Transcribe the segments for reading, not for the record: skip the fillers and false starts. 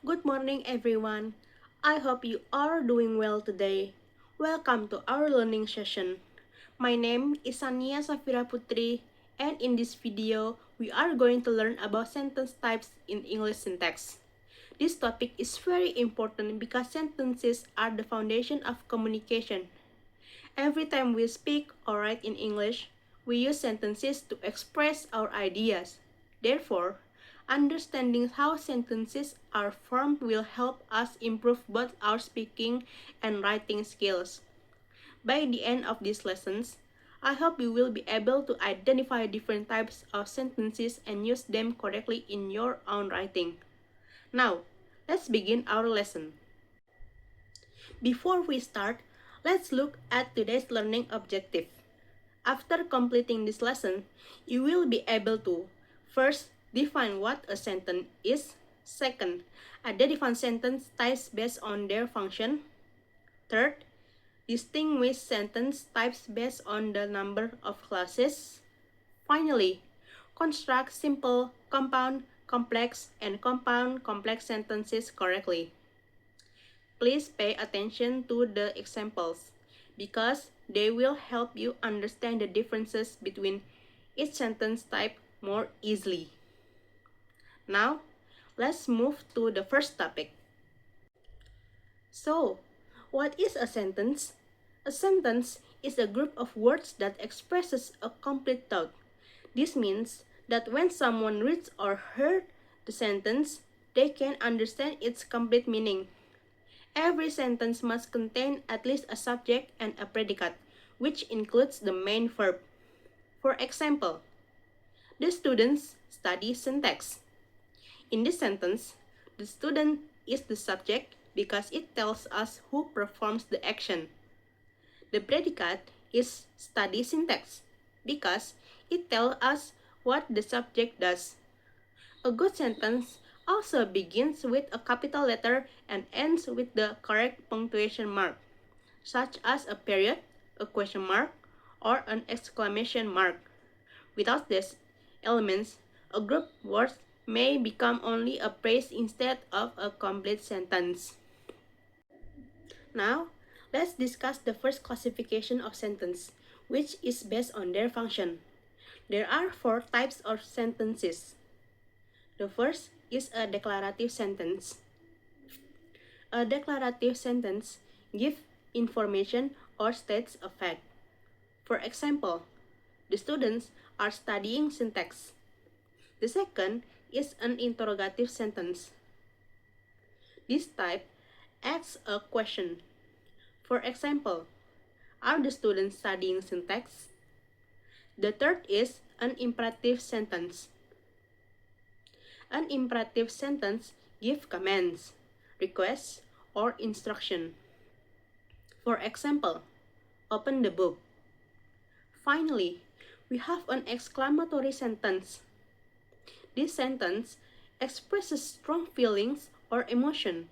Good morning, everyone. I hope you are doing well today. Welcome to our learning session. My name is Tsania Safira Putri, and in this video, we are going to learn about sentence types in English syntax. This topic is very important because sentences are the foundation of communication. Every time we speak or write in English, we use sentences to express our ideas. Therefore, understanding how sentences are formed will help us improve both our speaking and writing skills. By the end of these lessons, I hope you will be able to identify different types of sentences and use them correctly in your own writing. Now, let's begin our lesson. Before we start, let's look at today's learning objective. After completing this lesson, you will be able to first, define what a sentence is. Second, identify sentence types based on their function. Third, distinguish sentence types based on the number of clauses. Finally, construct simple, compound, complex, and compound complex sentences correctly. Please pay attention to the examples because they will help you understand the differences between each sentence type more easily. Now, let's move to the first topic. So, what is a sentence? A sentence is a group of words that expresses a complete thought. This means that when someone reads or hears the sentence, they can understand its complete meaning. Every sentence must contain at least a subject and a predicate, which includes the main verb. For example, the students study syntax. In this sentence, the student is the subject because it tells us who performs the action. The predicate is study syntax because it tells us what the subject does. A good sentence also begins with a capital letter and ends with the correct punctuation mark, such as a period, a question mark, or an exclamation mark. Without these elements, a group word may become only a phrase instead of a complete sentence. Now, let's discuss the first classification of sentence, which is based on their function. There are four types of sentences. The first is a declarative sentence. A declarative sentence gives information or states a fact. For example, the students are studying syntax. The second is an interrogative sentence. This type asks a question. For example, are the students studying syntax? The third is an imperative sentence. An imperative sentence gives commands, requests, or instruction. For example, open the book. Finally, we have an exclamatory sentence. This sentence expresses strong feelings or emotion.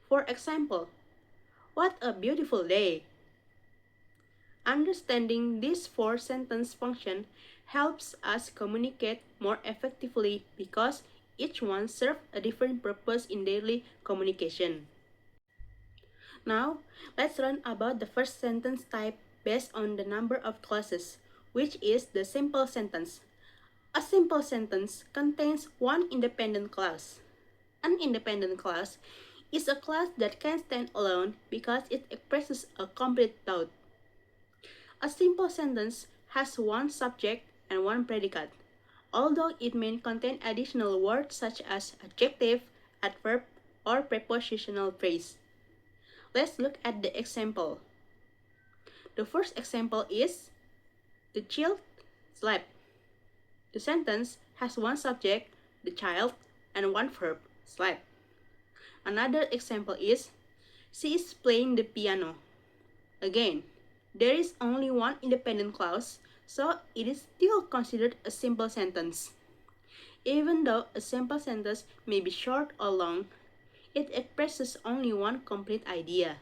For example, what a beautiful day. Understanding these four sentence functions helps us communicate more effectively because each one serves a different purpose in daily communication. Now, let's learn about the first sentence type based on the number of clauses, which is the simple sentence. A simple sentence contains one independent clause. An independent clause is a clause that can stand alone because it expresses a complete thought. A simple sentence has one subject and one predicate, although it may contain additional words such as adjective, adverb, or prepositional phrase. Let's look at the example. The first example is, the child slept. The sentence has one subject, the child, and one verb, slept. Another example is, she is playing the piano. Again, there is only one independent clause, so it is still considered a simple sentence. Even though a simple sentence may be short or long, it expresses only one complete idea.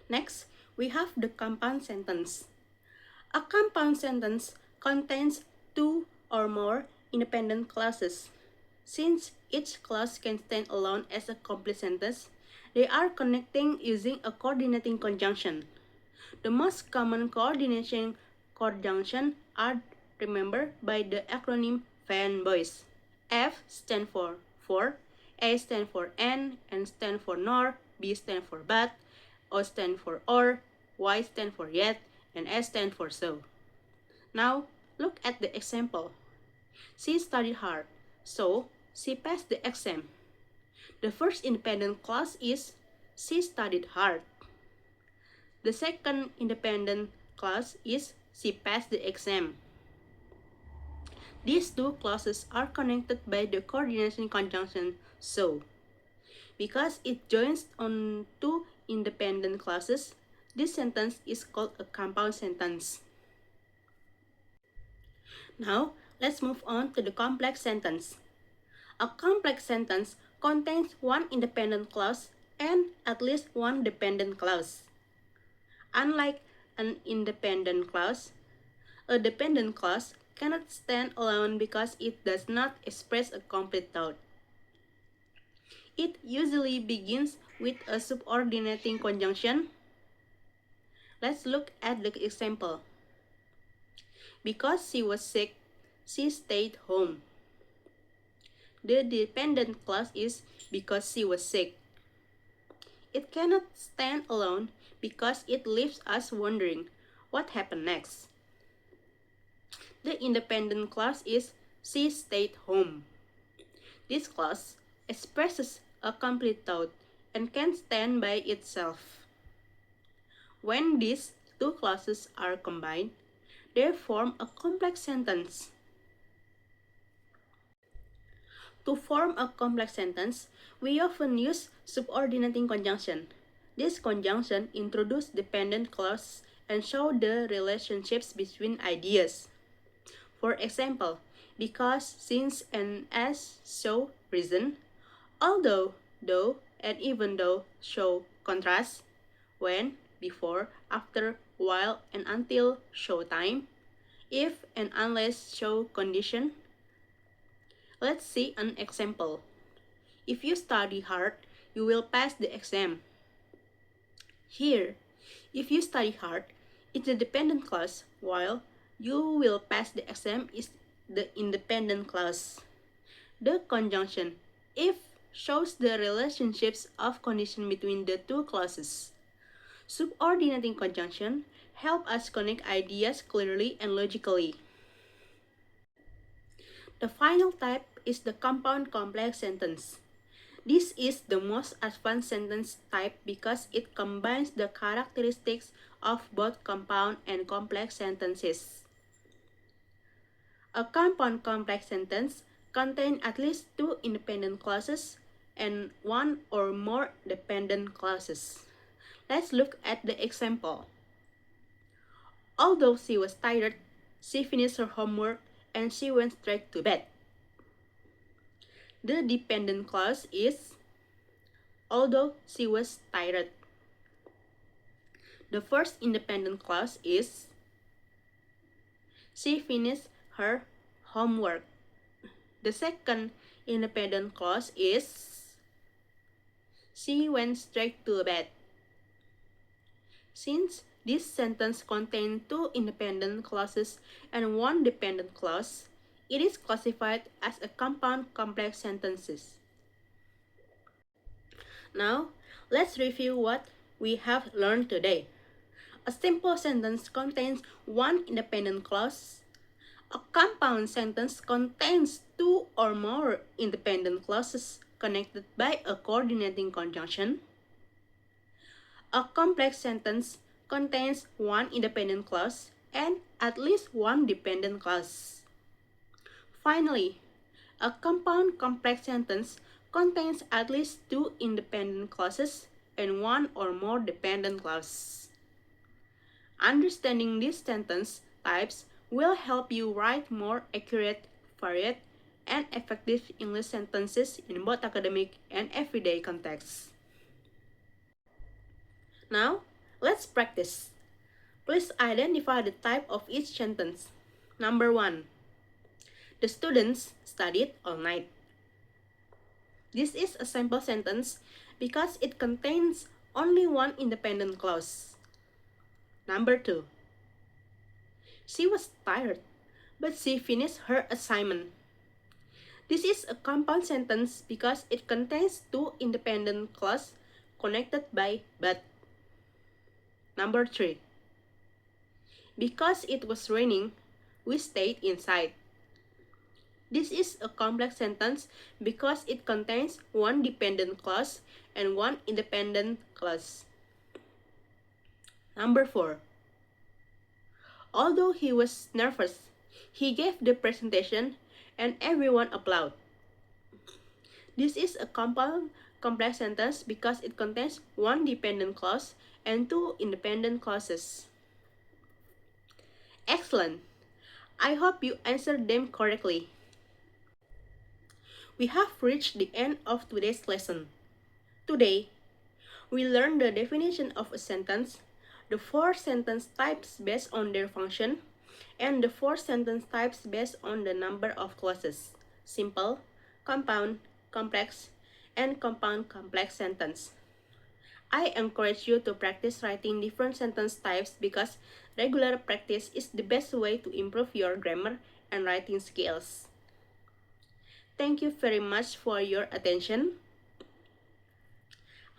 Next, we have the compound sentence. A compound sentence contains two or more independent clauses. Since each clause can stand alone as a complete sentence, they are connecting using a coordinating conjunction. The most common coordination conjunction are remembered by the acronym FANBOYS. F stands for, A stands for N stands for nor, B stands for but, O stands for or, Y stands for yet, and S stands for so. Now, look at the example. She studied hard, so she passed the exam. The first independent clause is she studied hard. The second independent clause is she passed the exam. These two clauses are connected by the coordination conjunction so. Because it joins on two independent clauses, this sentence is called a compound sentence. Now, let's move on to the complex sentence. A complex sentence contains one independent clause and at least one dependent clause. Unlike an independent clause, a dependent clause cannot stand alone because it does not express a complete thought. It usually begins with a subordinating conjunction. Let's look at the example. Because she was sick, she stayed home. The dependent clause is because she was sick. It cannot stand alone because it leaves us wondering what happened next. The independent clause is she stayed home. This clause expresses a complete thought and can stand by itself. When these two clauses are combined, they form a complex sentence. To form a complex sentence, we often use subordinating conjunction. This conjunction introduces dependent clauses and show the relationships between ideas. For example, because, since, and as show reason, although, though, and even though show contrast, when, before, after, while, and until show time, if and unless show condition. Let's see an example. If you study hard, you will pass the exam. Here, if you study hard, it's the dependent clause, while you will pass the exam is the independent clause. The conjunction if shows the relationships of condition between the two clauses. Subordinating conjunction help us connect ideas clearly and logically. The final type is the compound complex sentence. This is the most advanced sentence type because it combines the characteristics of both compound and complex sentences. A compound complex sentence contains at least two independent clauses and one or more dependent clauses. Let's look at the example. Although she was tired, she finished her homework and she went straight to bed. The dependent clause is although she was tired. The first independent clause is she finished her homework. The second independent clause is she went straight to bed. Since this sentence contains two independent clauses and one dependent clause, it is classified as a compound complex sentence. Now, let's review what we have learned today. A simple sentence contains one independent clause. A compound sentence contains two or more independent clauses connected by a coordinating conjunction. A complex sentence contains one independent clause and at least one dependent clause. Finally, a compound complex sentence contains at least two independent clauses and one or more dependent clauses. Understanding these sentence types will help you write more accurate, varied, and effective English sentences in both academic and everyday contexts. Now, let's practice. Please identify the type of each sentence. Number 1. The students studied all night. This is a simple sentence because it contains only one independent clause. Number 2. She was tired, but she finished her assignment. This is a compound sentence because it contains two independent clauses connected by but. Number 3. Because it was raining, we stayed inside. This is a complex sentence because it contains one dependent clause and one independent clause. Number 4. Although he was nervous, he gave the presentation and everyone applauded. This is a compound complex sentence because it contains one dependent clause and two independent clauses. Excellent! I hope you answered them correctly. We have reached the end of today's lesson. Today, we learned the definition of a sentence, the four sentence types based on their function, and the four sentence types based on the number of clauses: simple, compound, complex, and compound complex sentence. I encourage you to practice writing different sentence types because regular practice is the best way to improve your grammar and writing skills. Thank you very much for your attention.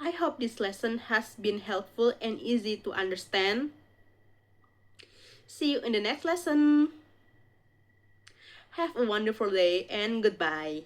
I hope this lesson has been helpful and easy to understand. See you in the next lesson. Have a wonderful day and goodbye.